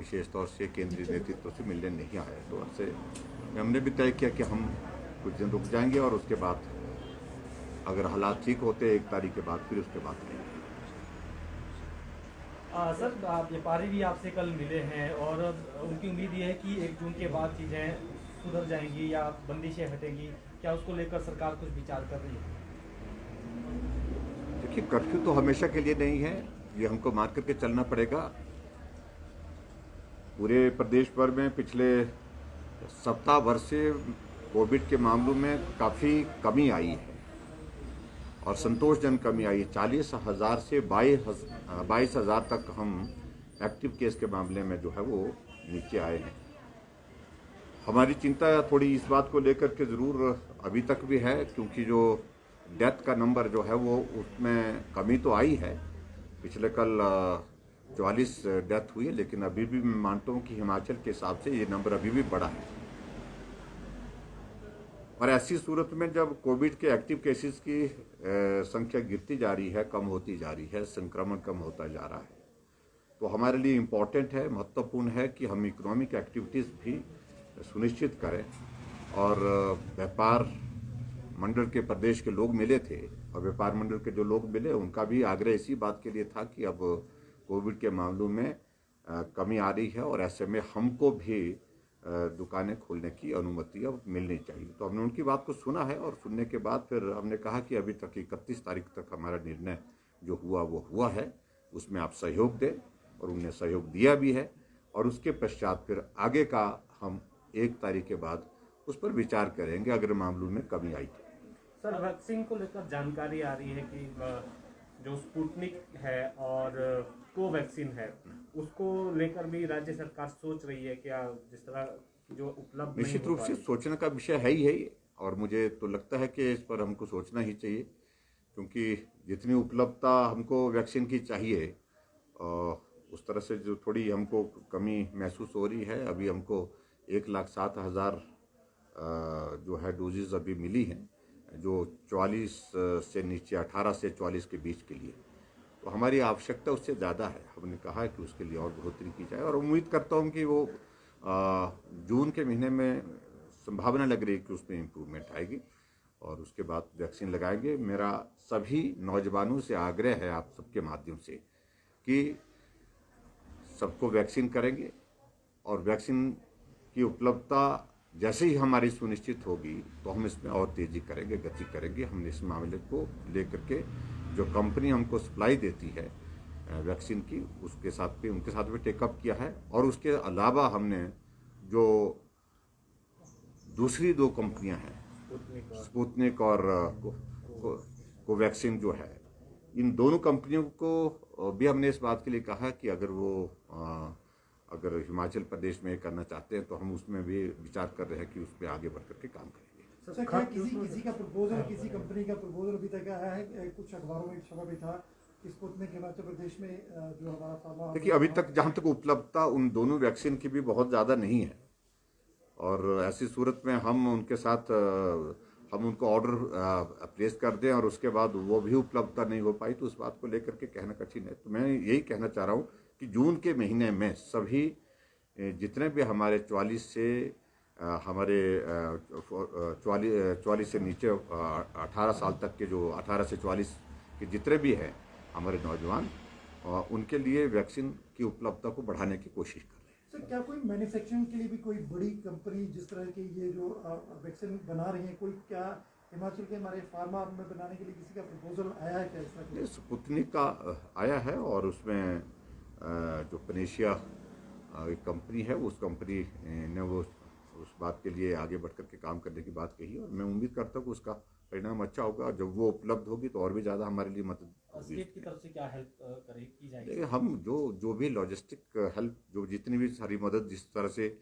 विशेष तौर से केंद्रीय नेतृत्व से मिलने नहीं आए। तो उससे हमने भी तय किया कि हम कुछ दिन रुक जाएंगे और उसके बाद अगर हालात ठीक होते 1 तारीख के बाद फिर उसके बाद करेंगे। सर, व्यापारी भी आपसे कल मिले हैं और उनकी उम्मीद ये है कि 1 जून के बाद चीज़ें सुधर जाएंगी या बंदिशें हटेंगी। क्या उसको लेकर सरकार कुछ विचार कर रही है? देखिए, कर्फ्यू तो हमेशा के लिए नहीं है, ये हमको मान करके चलना पड़ेगा। पूरे प्रदेश भर में पिछले सप्ताह भर से कोविड के मामलों में काफ़ी कमी आई है और संतोषजनक कमी आई है। 40,000 से 22,000 तक हम एक्टिव केस के मामले में जो है वो नीचे आए हैं। हमारी चिंता थोड़ी इस बात को लेकर के ज़रूर अभी तक भी है, क्योंकि जो डेथ का नंबर जो है वो उसमें कमी तो आई है। पिछले कल 44 डेथ हुई है, लेकिन अभी भी मैं मानता हूँ कि हिमाचल के हिसाब से ये नंबर अभी भी बड़ा है। और ऐसी सूरत में जब कोविड के एक्टिव केसेस की संख्या गिरती जा रही है, कम होती जा रही है, संक्रमण कम होता जा रहा है, तो हमारे लिए इम्पॉर्टेंट है, महत्वपूर्ण है कि हम इकोनॉमिक एक्टिविटीज़ भी सुनिश्चित करें। और व्यापार मंडल के प्रदेश के लोग मिले थे और व्यापार मंडल के जो लोग मिले उनका भी आग्रह इसी बात के लिए था कि अब कोविड के मामलों में कमी आ रही है और ऐसे में हमको भी दुकानें खोलने की अनुमति अब मिलनी चाहिए। तो हमने उनकी बात को सुना है और सुनने के बाद फिर हमने कहा कि अभी तक 31 तारीख तक हमारा निर्णय जो हुआ वो हुआ है, उसमें आप सहयोग दें, और उन्होंने सहयोग दिया भी है। और उसके पश्चात फिर आगे का हम 1 तारीख के बाद उस पर विचार करेंगे अगर मामलों में कमी आई तो। सर, वैक्सीन को लेकर जानकारी आ रही है कि जो स्पुतनिक है और कोवैक्सीन है, उसको लेकर भी राज्य सरकार सोच रही है क्या? जिस तरह जो उपलब्ध निश्चित रूप से सोचने का विषय है ही है ये, और मुझे तो लगता है कि इस पर हमको सोचना ही चाहिए, क्योंकि जितनी उपलब्धता हमको वैक्सीन की चाहिए उस तरह से जो थोड़ी हमको कमी महसूस हो रही है। अभी हमको 1,07,000 जो है डोजेज अभी मिली हैं, जो 44 से नीचे 18 से 44 के बीच के लिए। तो हमारी आवश्यकता उससे ज़्यादा है। हमने कहा है कि उसके लिए और बढ़ोतरी की जाए, और उम्मीद करता हूँ कि वो जून के महीने में संभावना लग रही है कि उसमें इम्प्रूवमेंट आएगी और उसके बाद वैक्सीन लगाएंगे। मेरा सभी नौजवानों से आग्रह है आप सबके माध्यम से कि सबको वैक्सीन करेंगे, और वैक्सीन की उपलब्धता जैसे ही हमारी सुनिश्चित होगी तो हम इसमें और तेज़ी करेंगे, गति करेंगे। हमने इस मामले को लेकर के जो कंपनी हमको सप्लाई देती है वैक्सीन की, उसके साथ भी उनके साथ भी टेकअप किया है। और उसके अलावा हमने जो दूसरी 2 कंपनियां हैं, स्पुतनिक और कोवैक्सीन जो है, इन दोनों कंपनियों को भी हमने इस बात के लिए कहा कि अगर वो अगर हिमाचल प्रदेश में करना चाहते हैं तो हम उसमें भी विचार कर रहे हैं कि उस पर आगे बढ़ करके काम करेंगे। सर, क्या किसी का प्रपोजल, किसी कंपनी का प्रपोजल अभी तक आया है? कुछ अखबारों में छपा भी था कि स्पुतनिक हिमाचल प्रदेश में जो हमारा फार्मा, देखिए, अभी तक जहाँ तक उपलब्धता उन दोनों वैक्सीन की भी बहुत ज़्यादा नहीं है, और ऐसी सूरत में हम उनके साथ हम उनको ऑर्डर प्लेस कर दें और उसके बाद वो भी उपलब्धता नहीं हो पाई, तो उस बात को लेकर के कहना कठिन है। तो मैं यही कहना चाह रहा हूँ कि जून के महीने में सभी जितने भी हमारे 44 से हमारे 44 से नीचे 18 साल तक के, जो 18 से 44 के जितने भी हैं हमारे नौजवान, उनके लिए वैक्सीन की उपलब्धता को बढ़ाने की कोशिश कर रहे हैं। सर, क्या कोई मैन्युफैक्चरिंग के लिए भी कोई बड़ी कंपनी जिस तरह की ये जो वैक्सीन बना रही है, कोई क्या हिमाचल के हमारे फार्मा में बनाने के लिए किसी का प्रपोजल आया है क्या? इसका स्पुतनिक का आया है, और उसमें जो पनेशिया एक कंपनी है, उस कंपनी ने वो उस बात के लिए आगे बढ़ कर के काम करने की बात कही, और मैं उम्मीद करता हूँ कि उसका परिणाम अच्छा होगा। जब वो उपलब्ध होगी तो और भी ज़्यादा हमारे लिए मदद होगी। स्टेट की तरफ से क्या हेल्प की जाएगी? देखिए, हम जो भी लॉजिस्टिक हेल्प, जो जितनी भी सारी मदद जिस तरह से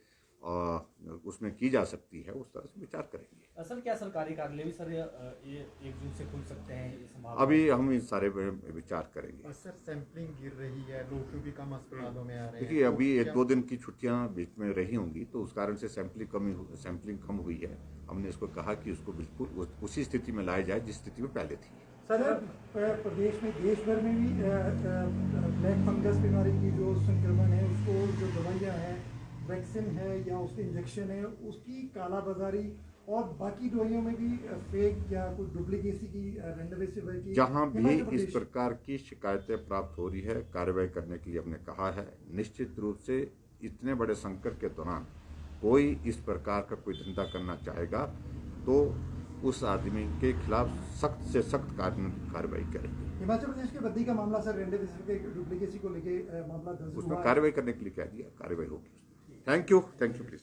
उसमें की जा सकती है, उस तरह से विचार करेंगे। असल क्या सरकारी कार्यालय भी सर ये 1 जून से खुल सकते हैं? ये संभावना अभी हम इन सारे पे विचार करेंगे। सर, सैंपलिंग गिर रही है, लोग भी कम अस्पतालों में आ रहे हैं। देखिए, अभी 1-2 दिन की छुट्टियां बीच में रही होंगी, तो उस कारण से सैंपलिंग कम हुई है। हमने इसको कहा कि उसको बिल्कुल उसी स्थिति में लाया जाए जिस स्थिति में पहले थी। सर, प्रदेश में, देश भर में भी ब्लैक फंगस बीमारी की जो संक्रमण है, उसको जो दवाइयाँ वैक्सीन है या उसके इंजेक्शन है उसकी कालाबाजारी और बाकी दवाइयों में भी फेक या कोई डुप्लीकेसी की रेमडेसिविर की जहां भी हिमाचल इस प्रदेश प्रकार की शिकायतें प्राप्त हो रही है कार्रवाई करने के लिए हमने कहा है। निश्चित रूप से इतने बड़े संकट के दौरान कोई इस प्रकार का कोई धंधा करना चाहेगा तो उस आदमी के खिलाफ सख्त से सख्त कार्रवाई करेंगे। हिमाचल प्रदेश के बद्दी का मामला सर रेमडेसिविर के डुप्लीकेसी को लेके मामला दर्ज उसमें हुआ है। कार्रवाई करने के लिए कह दिया, कार्रवाई होगी। Thank you please.